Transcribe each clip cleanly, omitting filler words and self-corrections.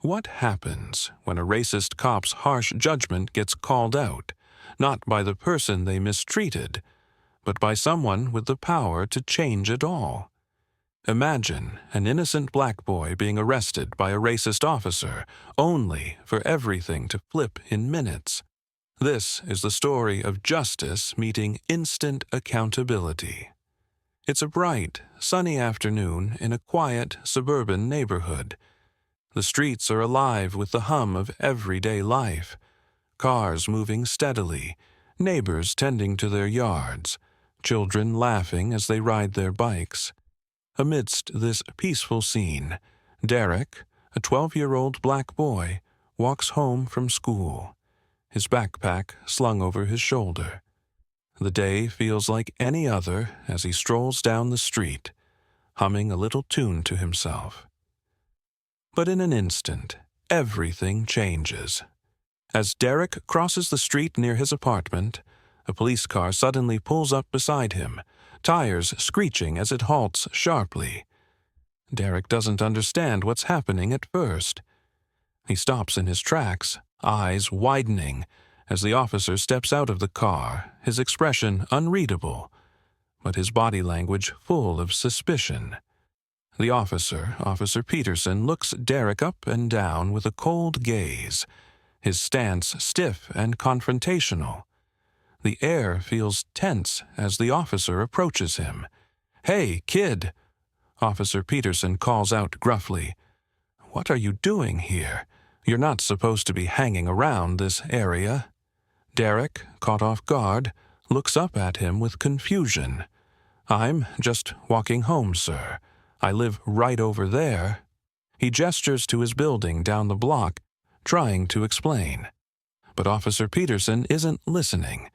What happens when a racist cop's harsh judgment gets called out, not by the person they mistreated, but by someone with the power to change it all? Imagine an innocent black boy being arrested by a racist officer, only for everything to flip in minutes. This is the story of justice meeting instant accountability. It's a bright, sunny afternoon in a quiet, suburban neighborhood. The streets are alive with the hum of everyday life. Cars moving steadily, neighbors tending to their yards, children laughing as they ride their bikes. Amidst this peaceful scene, Derek, a 12-year-old black boy, walks home from school, his backpack slung over his shoulder. The day feels like any other as he strolls down the street, humming a little tune to himself. But in an instant, everything changes. As Derek crosses the street near his apartment, a police car suddenly pulls up beside him, tires screeching as it halts sharply. Derek doesn't understand what's happening at first. He stops in his tracks, eyes widening, as the officer steps out of the car, his expression unreadable, but his body language full of suspicion. The officer, Officer Peterson, looks Derek up and down with a cold gaze, his stance stiff and confrontational. The air feels tense as the officer approaches him. "Hey, kid!" Officer Peterson calls out gruffly. "What are you doing here? You're not supposed to be hanging around this area." Derek, caught off guard, looks up at him with confusion. "I'm just walking home, sir. I live right over there." He gestures to his building down the block, trying to explain. But Officer Peterson isn't listening.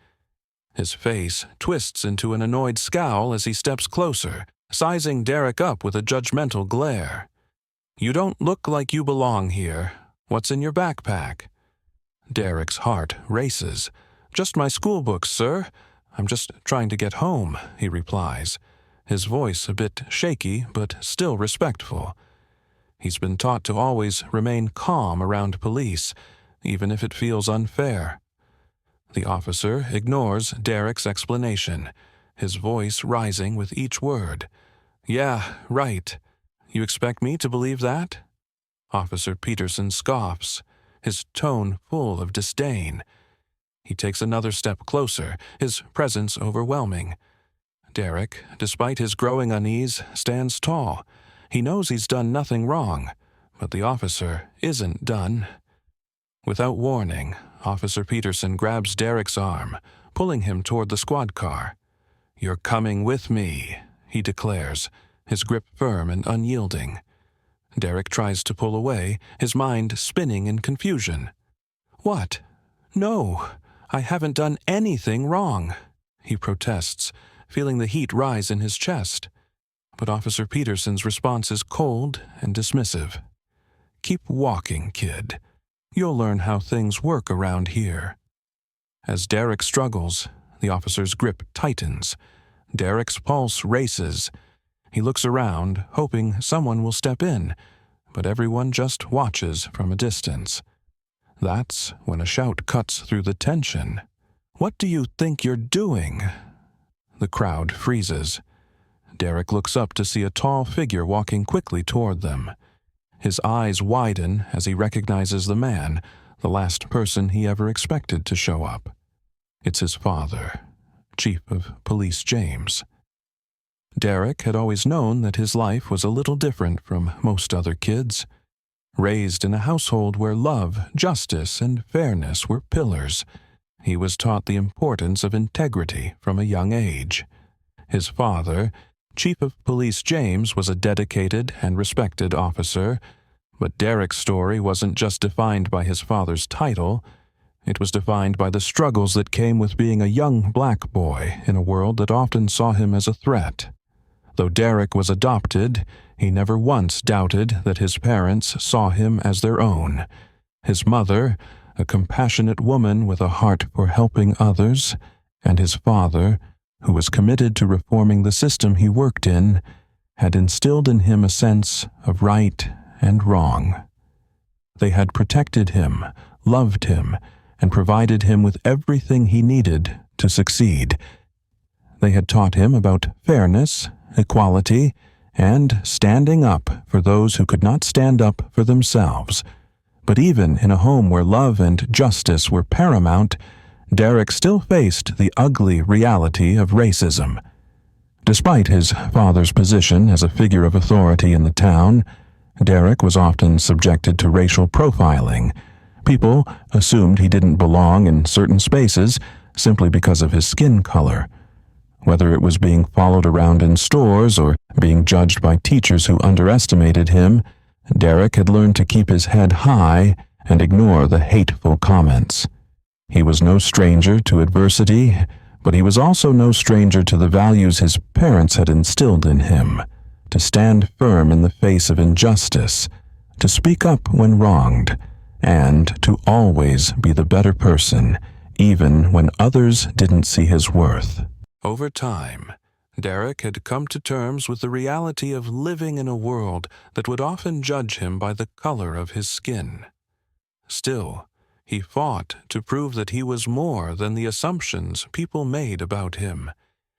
His face twists into an annoyed scowl as he steps closer, sizing Derek up with a judgmental glare. "You don't look like you belong here. What's in your backpack?" Derek's heart races. "Just my school books, sir. I'm just trying to get home," he replies, his voice a bit shaky but still respectful. He's been taught to always remain calm around police, even if it feels unfair. The officer ignores Derek's explanation, his voice rising with each word. "Yeah, right. You expect me to believe that?" Officer Peterson scoffs, his tone full of disdain. He takes another step closer, his presence overwhelming. Derek, despite his growing unease, stands tall. He knows he's done nothing wrong, but the officer isn't done. Without warning, Officer Peterson grabs Derek's arm, pulling him toward the squad car. "You're coming with me," he declares, his grip firm and unyielding. Derek tries to pull away, his mind spinning in confusion. "What? No, I haven't done anything wrong," he protests, feeling the heat rise in his chest. But Officer Peterson's response is cold and dismissive. "Keep walking, kid. You'll learn how things work around here." As Derek struggles, the officer's grip tightens. Derek's pulse races. He looks around, hoping someone will step in, but everyone just watches from a distance. That's when a shout cuts through the tension. "What do you think you're doing?" The crowd freezes. Derek looks up to see a tall figure walking quickly toward them. His eyes widen as he recognizes the man, the last person he ever expected to show up. It's his father, Chief of Police James. Derek had always known that his life was a little different from most other kids. Raised in a household where love, justice, and fairness were pillars, he was taught the importance of integrity from a young age. His father, Chief of Police James, was a dedicated and respected officer, but Derek's story wasn't just defined by his father's title. It was defined by the struggles that came with being a young black boy in a world that often saw him as a threat. Though Derek was adopted, he never once doubted that his parents saw him as their own. His mother, a compassionate woman with a heart for helping others, and his father, who was committed to reforming the system he worked in, had instilled in him a sense of right and wrong. They had protected him, loved him, and provided him with everything he needed to succeed. They had taught him about fairness, equality, and standing up for those who could not stand up for themselves. But even in a home where love and justice were paramount, Derek still faced the ugly reality of racism. Despite his father's position as a figure of authority in the town, Derek was often subjected to racial profiling. People assumed he didn't belong in certain spaces simply because of his skin color. Whether it was being followed around in stores or being judged by teachers who underestimated him, Derek had learned to keep his head high and ignore the hateful comments. He was no stranger to adversity, but he was also no stranger to the values his parents had instilled in him: to stand firm in the face of injustice, to speak up when wronged, and to always be the better person, even when others didn't see his worth. Over time, Derek had come to terms with the reality of living in a world that would often judge him by the color of his skin. Still, he fought to prove that he was more than the assumptions people made about him.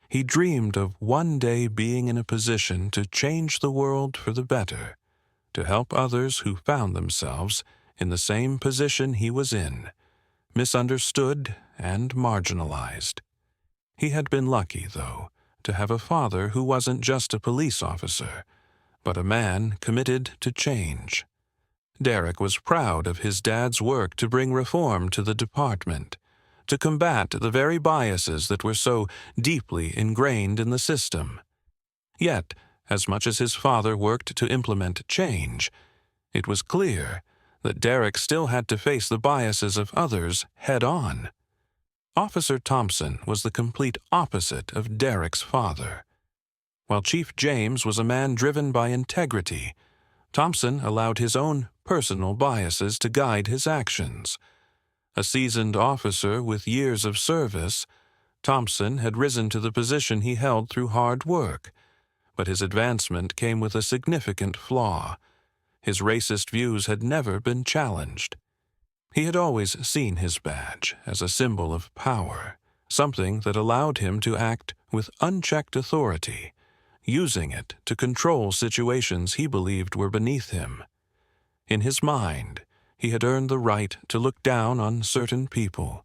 He dreamed of one day being in a position to change the world for the better, to help others who found themselves in the same position he was in, misunderstood and marginalized. He had been lucky, though, to have a father who wasn't just a police officer, but a man committed to change. Derek was proud of his dad's work to bring reform to the department, to combat the very biases that were so deeply ingrained in the system. Yet, as much as his father worked to implement change, it was clear that Derek still had to face the biases of others head-on. Officer Thompson was the complete opposite of Derek's father. While Chief James was a man driven by integrity, Thompson allowed his own personal biases to guide his actions. A seasoned officer with years of service, Thompson had risen to the position he held through hard work, but his advancement came with a significant flaw. His racist views had never been challenged. He had always seen his badge as a symbol of power, something that allowed him to act with unchecked authority, using it to control situations he believed were beneath him. In his mind, he had earned the right to look down on certain people,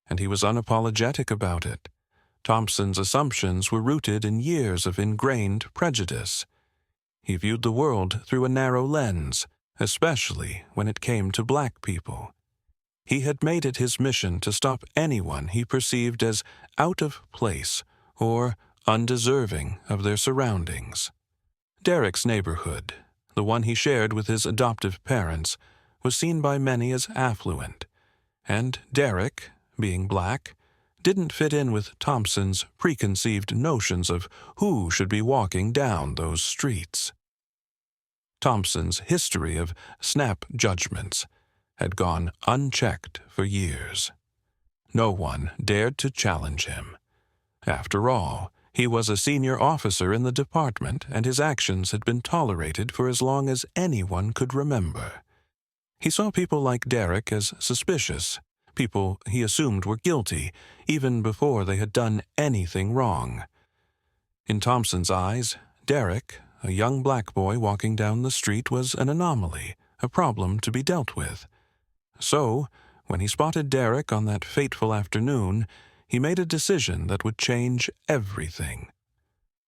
and he was unapologetic about it. Thompson's assumptions were rooted in years of ingrained prejudice. He viewed the world through a narrow lens, especially when it came to black people. He had made it his mission to stop anyone he perceived as out of place or undeserving of their surroundings. Derek's neighborhood, the one he shared with his adoptive parents, was seen by many as affluent, and Derek, being black, didn't fit in with Thompson's preconceived notions of who should be walking down those streets. Thompson's history of snap judgments had gone unchecked for years. No one dared to challenge him. After all, he was a senior officer in the department, and his actions had been tolerated for as long as anyone could remember. He saw people like Derek as suspicious, people he assumed were guilty, even before they had done anything wrong. In Thompson's eyes, Derek, a young black boy walking down the street, was an anomaly, a problem to be dealt with. So, when he spotted Derek on that fateful afternoon, he made a decision that would change everything.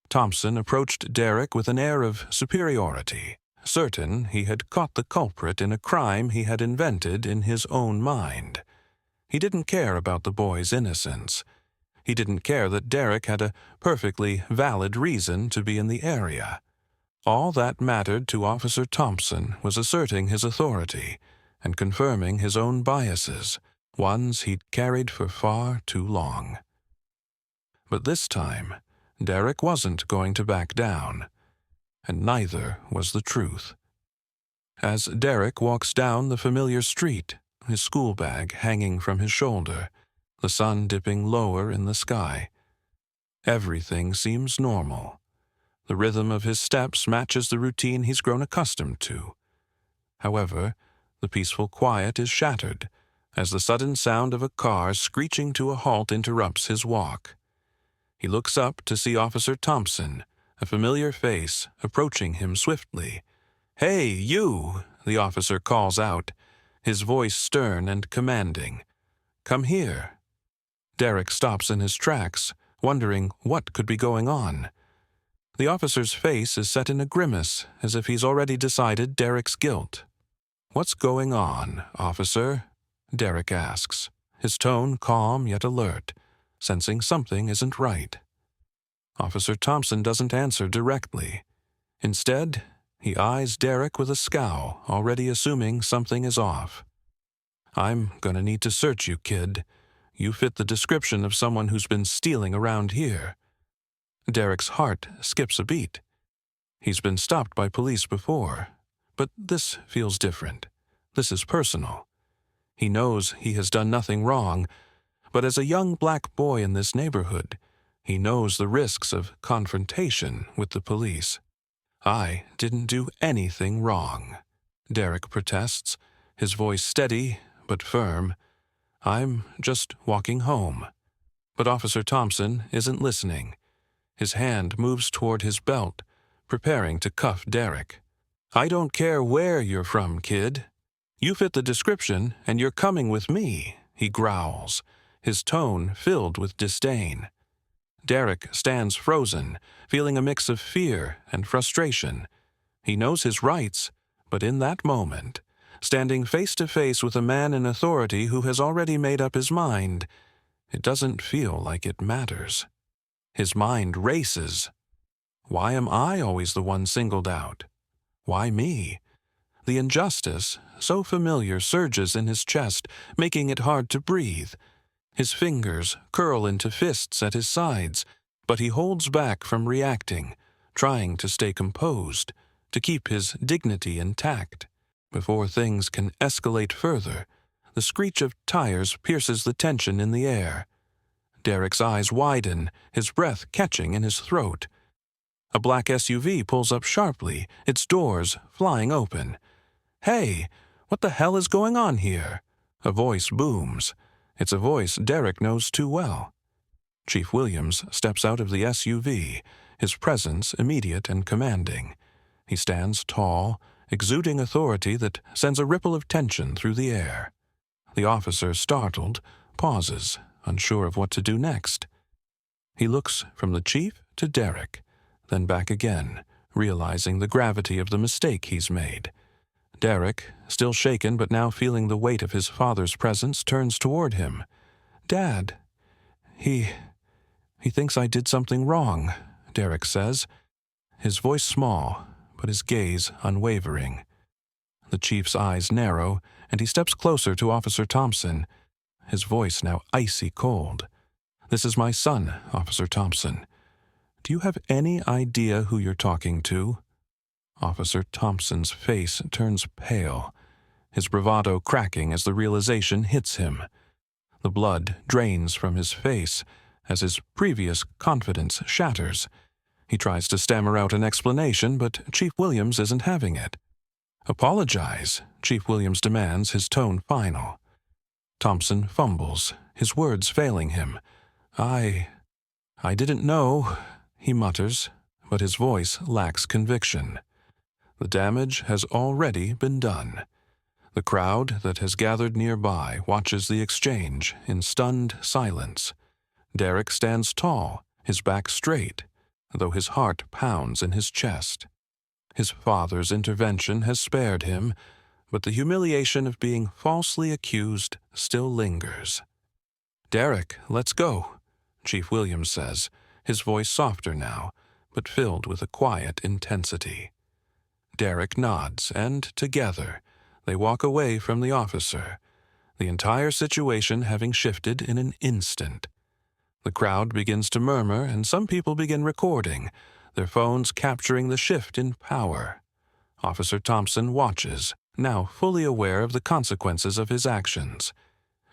Thompson approached Derek with an air of superiority, certain he had caught the culprit in a crime he had invented in his own mind. He didn't care about the boy's innocence. He didn't care that Derek had a perfectly valid reason to be in the area. All that mattered to Officer Thompson was asserting his authority and confirming his own biases, ones he'd carried for far too long. But this time, Derek wasn't going to back down, and neither was the truth. As Derek walks down the familiar street, his school bag hanging from his shoulder, the sun dipping lower in the sky, everything seems normal. The rhythm of his steps matches the routine he's grown accustomed to. However, The peaceful quiet is shattered as the sudden sound of a car screeching to a halt interrupts his walk. He looks up to see Officer Thompson, a familiar face, approaching him swiftly. "Hey, you!" the officer calls out, his voice stern and commanding. "Come here." Derek stops in his tracks, wondering what could be going on. The officer's face is set in a grimace, as if he's already decided Derek's guilt. "What's going on, officer?" Derek asks, his tone calm yet alert, sensing something isn't right. Officer Thompson doesn't answer directly. Instead, he eyes Derek with a scowl, already assuming something is off. "I'm gonna need to search you, kid. You fit the description of someone who's been stealing around here." Derek's heart skips a beat. He's been stopped by police before, but this feels different. This is personal. He knows he has done nothing wrong, but as a young black boy in this neighborhood, he knows the risks of confrontation with the police. "I didn't do anything wrong," Derek protests, his voice steady but firm. "I'm just walking home." But Officer Thompson isn't listening. His hand moves toward his belt, preparing to cuff Derek. "I don't care where you're from, kid. You fit the description, and you're coming with me," he growls, his tone filled with disdain. Derek stands frozen, feeling a mix of fear and frustration. He knows his rights, but in that moment, standing face to face with a man in authority who has already made up his mind, it doesn't feel like it matters. His mind races. Why am I always the one singled out? Why me? The injustice, so familiar, surges in his chest, making it hard to breathe. His fingers curl into fists at his sides, but he holds back from reacting, trying to stay composed, to keep his dignity intact. Before things can escalate further, the screech of tires pierces the tension in the air. Derek's eyes widen, his breath catching in his throat. A black SUV pulls up sharply, its doors flying open. "Hey, what the hell is going on here?" A voice booms. It's a voice Derek knows too well. Chief Williams steps out of the SUV, his presence immediate and commanding. He stands tall, exuding authority that sends a ripple of tension through the air. The officer, startled, pauses, unsure of what to do next. He looks from the chief to Derek, then back again, realizing the gravity of the mistake he's made. Derek, still shaken but now feeling the weight of his father's presence, turns toward him. "Dad, he thinks I did something wrong," Derek says, his voice small, but his gaze unwavering. The chief's eyes narrow, and he steps closer to Officer Thompson, his voice now icy cold. "This is my son, Officer Thompson. Do you have any idea who you're talking to?" Officer Thompson's face turns pale, his bravado cracking as the realization hits him. The blood drains from his face as his previous confidence shatters. He tries to stammer out an explanation, but Chief Williams isn't having it. "Apologize," Chief Williams demands, his tone final. Thompson fumbles, his words failing him. I didn't know," he mutters, but his voice lacks conviction. The damage has already been done. The crowd that has gathered nearby watches the exchange in stunned silence. Derek stands tall, his back straight, though his heart pounds in his chest. His father's intervention has spared him, but the humiliation of being falsely accused still lingers. "Derek, let's go," Chief Williams says, his voice softer now, but filled with a quiet intensity. Derek nods, and together, they walk away from the officer, the entire situation having shifted in an instant. The crowd begins to murmur, and some people begin recording, their phones capturing the shift in power. Officer Thompson watches, now fully aware of the consequences of his actions.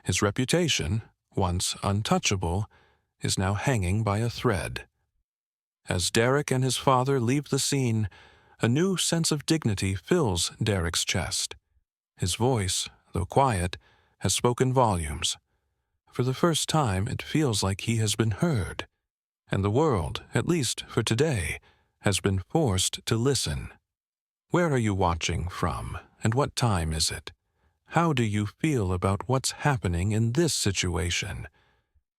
His reputation, once untouchable, is now hanging by a thread. As Derek and his father leave the scene, a new sense of dignity fills Derek's chest. His voice, though quiet, has spoken volumes. For the first time, it feels like he has been heard, and the world, at least for today, has been forced to listen. Where are you watching from, and what time is it? How do you feel about what's happening in this situation?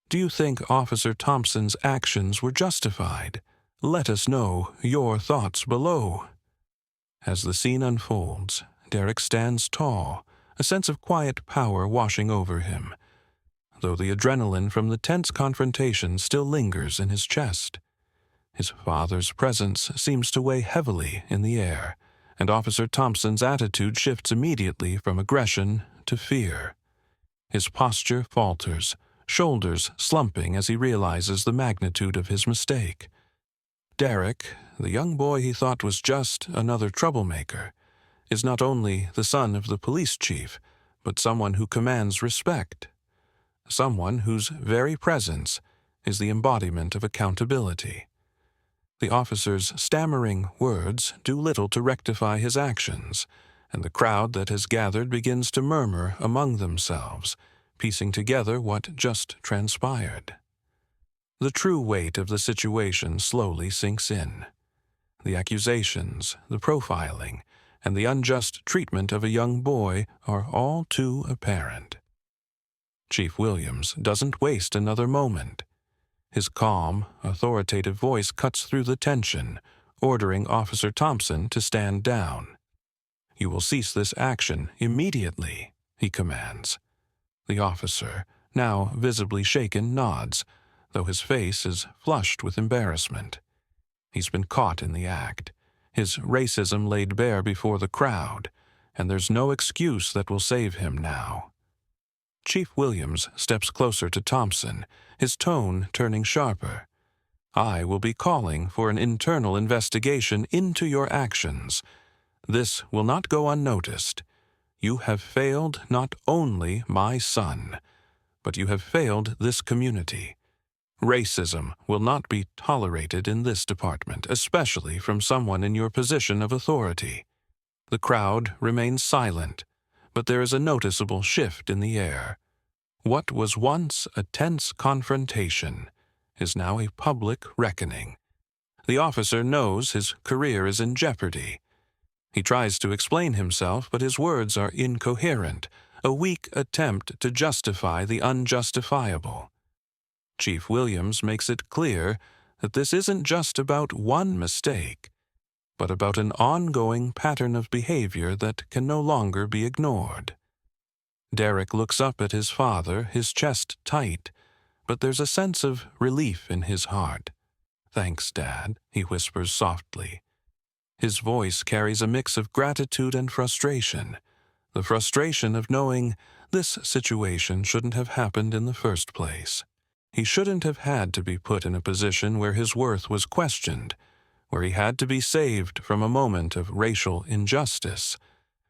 Do you think Officer Thompson's actions were justified? Let us know your thoughts below. As the scene unfolds, Derek stands tall, a sense of quiet power washing over him, though the adrenaline from the tense confrontation still lingers in his chest. His father's presence seems to weigh heavily in the air, and Officer Thompson's attitude shifts immediately from aggression to fear. His posture falters, shoulders slumping as he realizes the magnitude of his mistake. Derek, the young boy he thought was just another troublemaker, is not only the son of the police chief, but someone who commands respect. Someone whose very presence is the embodiment of accountability. The officer's stammering words do little to rectify his actions, and the crowd that has gathered begins to murmur among themselves, piecing together what just transpired. The true weight of the situation slowly sinks in. The accusations, the profiling, and the unjust treatment of a young boy are all too apparent. Chief Williams doesn't waste another moment. His calm, authoritative voice cuts through the tension, ordering Officer Thompson to stand down. "You will cease this action immediately," he commands. The officer, now visibly shaken, nods, though his face is flushed with embarrassment. He's been caught in the act, his racism laid bare before the crowd, and there's no excuse that will save him now. Chief Williams steps closer to Thompson, his tone turning sharper. "I will be calling for an internal investigation into your actions. This will not go unnoticed. You have failed not only my son, but you have failed this community. Racism will not be tolerated in this department, especially from someone in your position of authority." The crowd remains silent, but there is a noticeable shift in the air. What was once a tense confrontation is now a public reckoning. The officer knows his career is in jeopardy. He tries to explain himself, but his words are incoherent, a weak attempt to justify the unjustifiable. Chief Williams makes it clear that this isn't just about one mistake, but about an ongoing pattern of behavior that can no longer be ignored. Derek looks up at his father, his chest tight, but there's a sense of relief in his heart. "Thanks, Dad," he whispers softly. His voice carries a mix of gratitude and frustration, the frustration of knowing this situation shouldn't have happened in the first place. He shouldn't have had to be put in a position where his worth was questioned, where he had to be saved from a moment of racial injustice.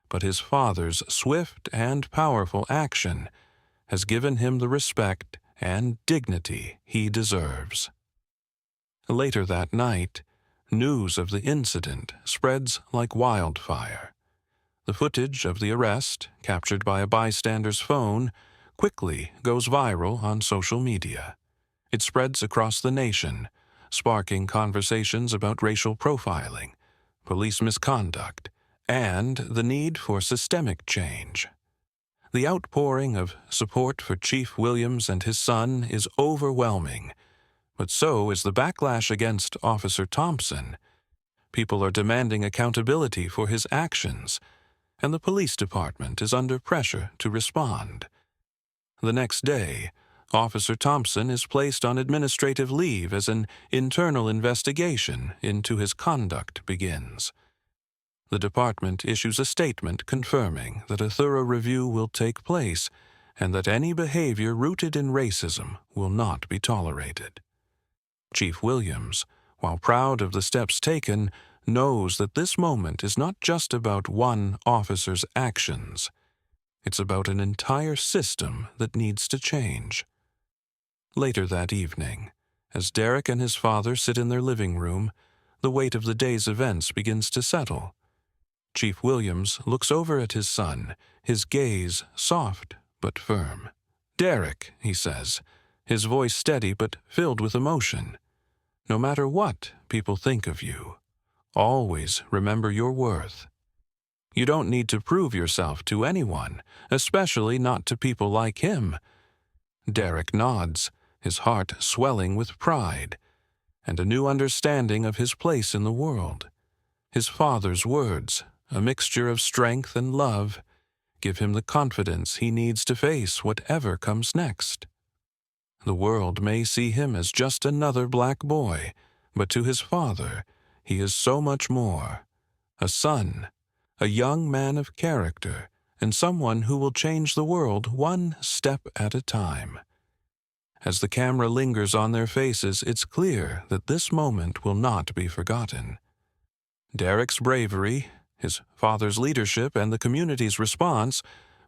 But his father's swift and powerful action has given him the respect and dignity he deserves. Later that night, news of the incident spreads like wildfire. The footage of the arrest, captured by a bystander's phone, quickly goes viral on social media. It spreads across the nation, sparking conversations about racial profiling, police misconduct, and the need for systemic change. The outpouring of support for Chief Williams and his son is overwhelming, but so is the backlash against Officer Thompson. People are demanding accountability for his actions, and the police department is under pressure to respond. The next day, Officer Thompson is placed on administrative leave as an internal investigation into his conduct begins. The department issues a statement confirming that a thorough review will take place and that any behavior rooted in racism will not be tolerated. Chief Williams, while proud of the steps taken, knows that this moment is not just about one officer's actions. It's about an entire system that needs to change. Later that evening, as Derek and his father sit in their living room, the weight of the day's events begins to settle. Chief Williams looks over at his son, his gaze soft but firm. "Derek," he says, his voice steady but filled with emotion, "no matter what people think of you, always remember your worth. You don't need to prove yourself to anyone, especially not to people like him." Derek nods, his heart swelling with pride and a new understanding of his place in the world. His father's words, a mixture of strength and love, give him the confidence he needs to face whatever comes next. The world may see him as just another black boy, but to his father, he is so much more. A son, a young man of character, and someone who will change the world one step at a time. As the camera lingers on their faces, it's clear that this moment will not be forgotten. Derek's bravery, his father's leadership, and the community's response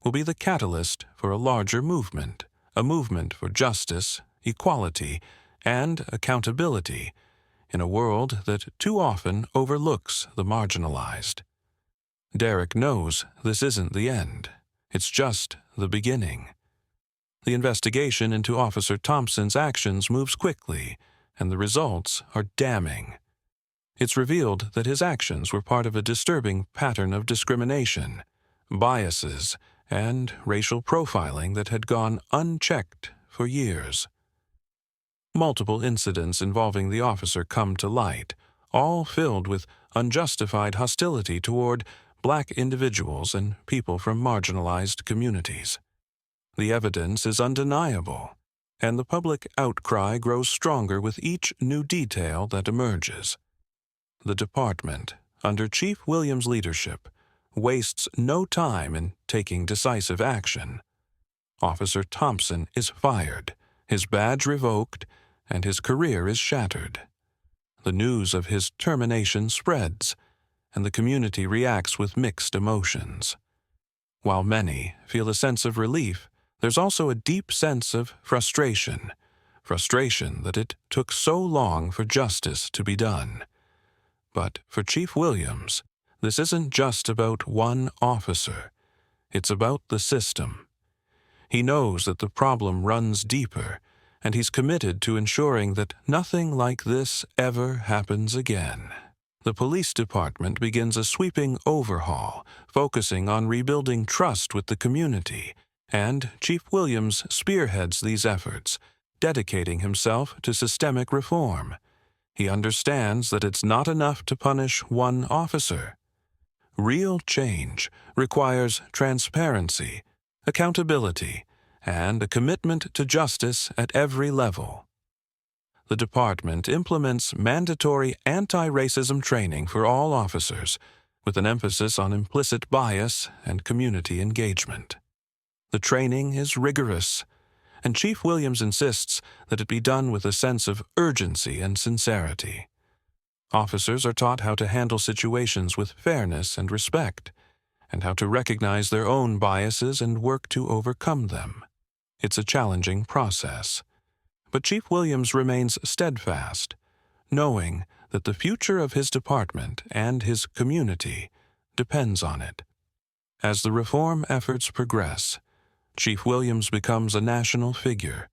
will be the catalyst for a larger movement, a movement for justice, equality, and accountability in a world that too often overlooks the marginalized. Derek knows this isn't the end. It's just the beginning. The investigation into Officer Thompson's actions moves quickly, and the results are damning. It's revealed that his actions were part of a disturbing pattern of discrimination, biases, and racial profiling that had gone unchecked for years. Multiple incidents involving the officer come to light, all filled with unjustified hostility toward black individuals and people from marginalized communities. The evidence is undeniable, and the public outcry grows stronger with each new detail that emerges. The department, under Chief Williams' leadership, wastes no time in taking decisive action. Officer Thompson is fired, his badge revoked, and his career is shattered. The news of his termination spreads, and the community reacts with mixed emotions. While many feel a sense of relief, there's also a deep sense of frustration that it took so long for justice to be done. But for Chief Williams, this isn't just about one officer. It's about the system. He knows that the problem runs deeper, and he's committed to ensuring that nothing like this ever happens again. The police department begins a sweeping overhaul, focusing on rebuilding trust with the community, and Chief Williams spearheads these efforts, dedicating himself to systemic reform. He understands that it's not enough to punish one officer. Real change requires transparency, accountability, and a commitment to justice at every level. The department implements mandatory anti-racism training for all officers, with an emphasis on implicit bias and community engagement. The training is rigorous, and Chief Williams insists that it be done with a sense of urgency and sincerity. Officers are taught how to handle situations with fairness and respect, and how to recognize their own biases and work to overcome them. It's a challenging process, but Chief Williams remains steadfast, knowing that the future of his department and his community depends on it. As the reform efforts progress, Chief Williams becomes a national figure,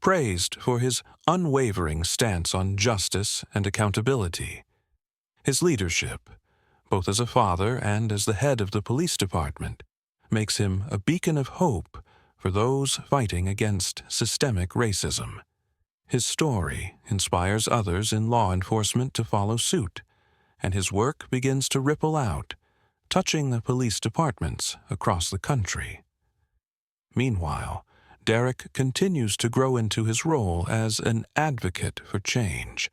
praised for his unwavering stance on justice and accountability. His leadership, both as a father and as the head of the police department, makes him a beacon of hope for those fighting against systemic racism. His story inspires others in law enforcement to follow suit, and his work begins to ripple out, touching the police departments across the country. Meanwhile, Derek continues to grow into his role as an advocate for change.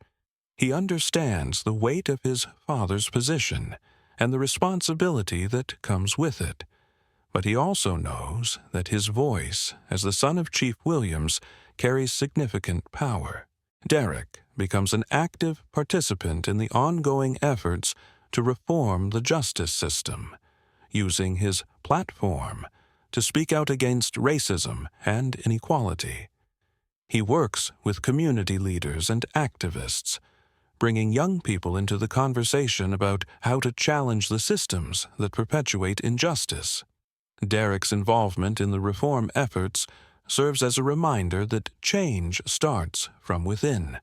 He understands the weight of his father's position and the responsibility that comes with it, but he also knows that his voice, as the son of Chief Williams, carries significant power. Derek becomes an active participant in the ongoing efforts to reform the justice system, using his platform to speak out against racism and inequality. He works with community leaders and activists, bringing young people into the conversation about how to challenge the systems that perpetuate injustice. Derek's involvement in the reform efforts serves as a reminder that change starts from within.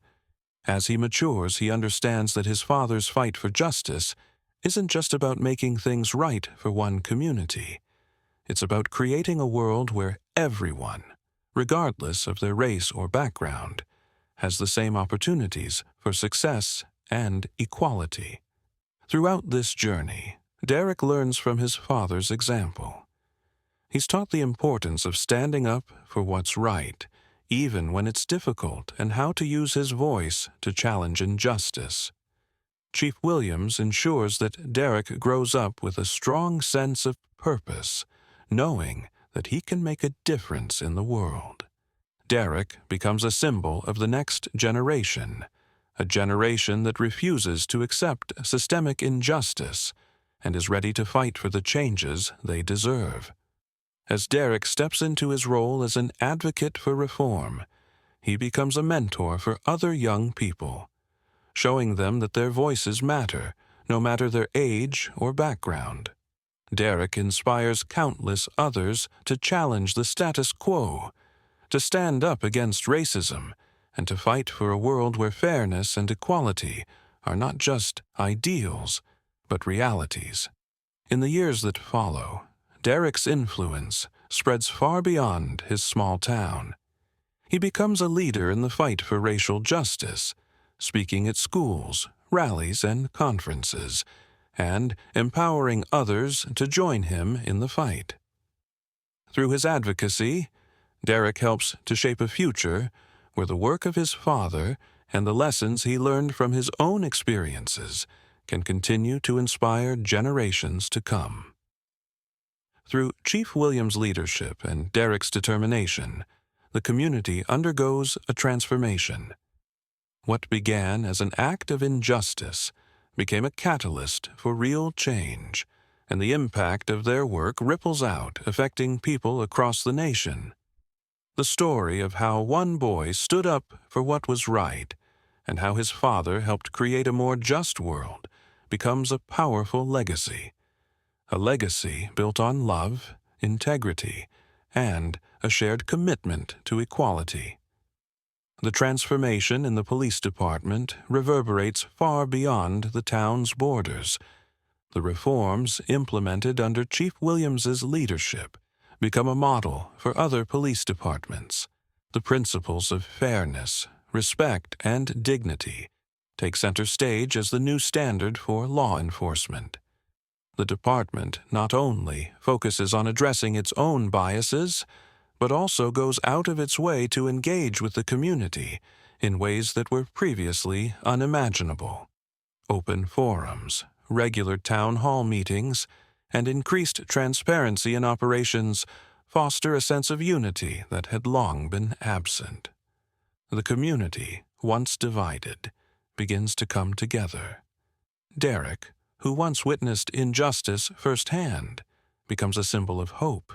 As he matures, he understands that his father's fight for justice isn't just about making things right for one community. It's about creating a world where everyone, regardless of their race or background, has the same opportunities for success and equality. Throughout this journey, Derek learns from his father's example. He's taught the importance of standing up for what's right, even when it's difficult, and how to use his voice to challenge injustice. Chief Williams ensures that Derek grows up with a strong sense of purpose, knowing that he can make a difference in the world. Derek becomes a symbol of the next generation, a generation that refuses to accept systemic injustice and is ready to fight for the changes they deserve. As Derek steps into his role as an advocate for reform, he becomes a mentor for other young people, showing them that their voices matter, no matter their age or background. Derek inspires countless others to challenge the status quo, to stand up against racism, and to fight for a world where fairness and equality are not just ideals, but realities. In the years that follow, Derek's influence spreads far beyond his small town. He becomes a leader in the fight for racial justice, speaking at schools, rallies, and conferences, and empowering others to join him in the fight. Through his advocacy, Derek helps to shape a future where the work of his father and the lessons he learned from his own experiences can continue to inspire generations to come. Through Chief Williams' leadership and Derek's determination, the community undergoes a transformation. What began as an act of injustice became a catalyst for real change, and the impact of their work ripples out, affecting people across the nation. The story of how one boy stood up for what was right and how his father helped create a more just world becomes a powerful legacy. A legacy built on love, integrity, and a shared commitment to equality. The transformation in the police department reverberates far beyond the town's borders. The reforms implemented under Chief Williams's leadership become a model for other police departments. The principles of fairness, respect, and dignity take center stage as the new standard for law enforcement. The department not only focuses on addressing its own biases, but also goes out of its way to engage with the community in ways that were previously unimaginable. Open forums, regular town hall meetings, and increased transparency in operations foster a sense of unity that had long been absent. The community, once divided, begins to come together. Derek, who once witnessed injustice firsthand, becomes a symbol of hope.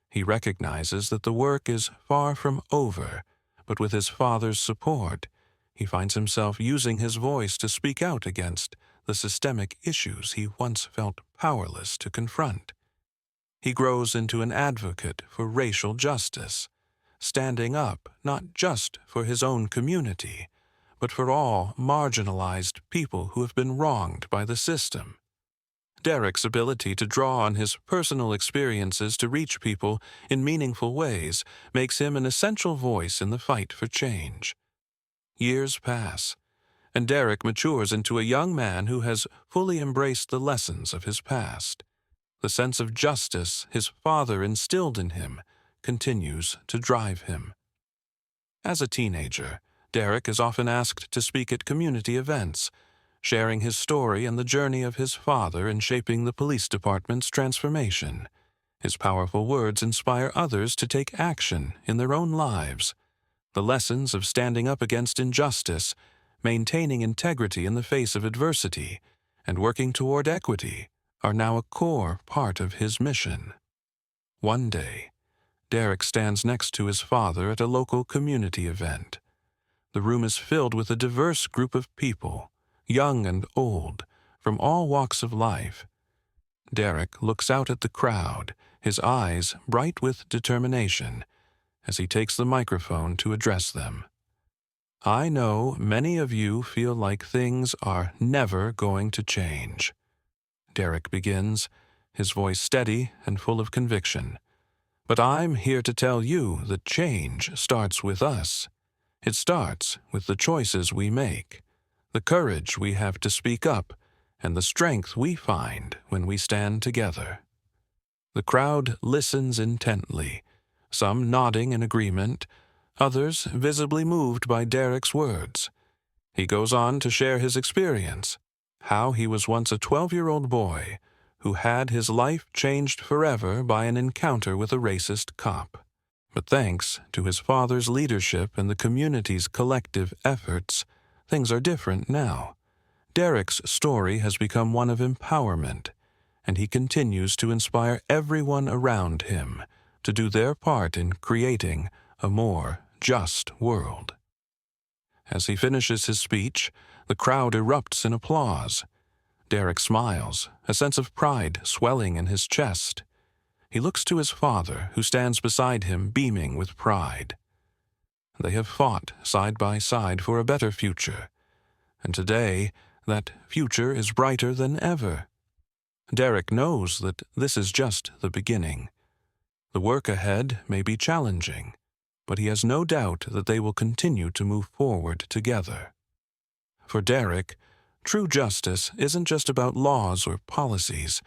He recognizes that the work is far from over, but with his father's support, he finds himself using his voice to speak out against the systemic issues he once felt powerless to confront. He grows into an advocate for racial justice, standing up not just for his own community, but for all marginalized people who have been wronged by the system. Derek's ability to draw on his personal experiences to reach people in meaningful ways makes him an essential voice in the fight for change. Years pass, and Derek matures into a young man who has fully embraced the lessons of his past. The sense of justice his father instilled in him continues to drive him. As a teenager, Derek is often asked to speak at community events, sharing his story and the journey of his father in shaping the police department's transformation. His powerful words inspire others to take action in their own lives. The lessons of standing up against injustice, maintaining integrity in the face of adversity, and working toward equity are now a core part of his mission. One day, Derek stands next to his father at a local community event. The room is filled with a diverse group of people, young and old, from all walks of life. Derek looks out at the crowd, his eyes bright with determination, as he takes the microphone to address them. I know many of you feel like things are never going to change. Derek begins, his voice steady and full of conviction. But I'm here to tell you that change starts with us. It starts with the choices we make, the courage we have to speak up, and the strength we find when we stand together. The crowd listens intently, some nodding in agreement, others visibly moved by Derek's words. He goes on to share his experience, how he was once a 12-year-old boy who had his life changed forever by an encounter with a racist cop. But thanks to his father's leadership and the community's collective efforts, things are different now. Derek's story has become one of empowerment, and he continues to inspire everyone around him to do their part in creating a more just world. As he finishes his speech, the crowd erupts in applause. Derek smiles, a sense of pride swelling in his chest. He looks to his father, who stands beside him, beaming with pride. They have fought side by side for a better future, and today that future is brighter than ever. Derek knows that this is just the beginning. The work ahead may be challenging, but he has no doubt that they will continue to move forward together. For Derek, true justice isn't just about laws or policies.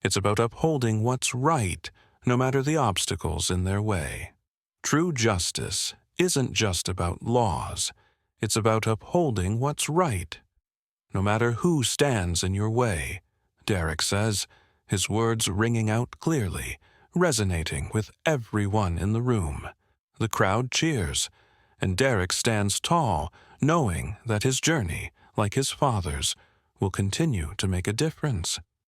It's about upholding what's right, no matter the obstacles in their way. True justice isn't just about laws. It's about upholding what's right, no matter who stands in your way, Derek says, his words ringing out clearly, resonating with everyone in the room. The crowd cheers, and Derek stands tall, knowing that his journey, like his father's, will continue to make a difference.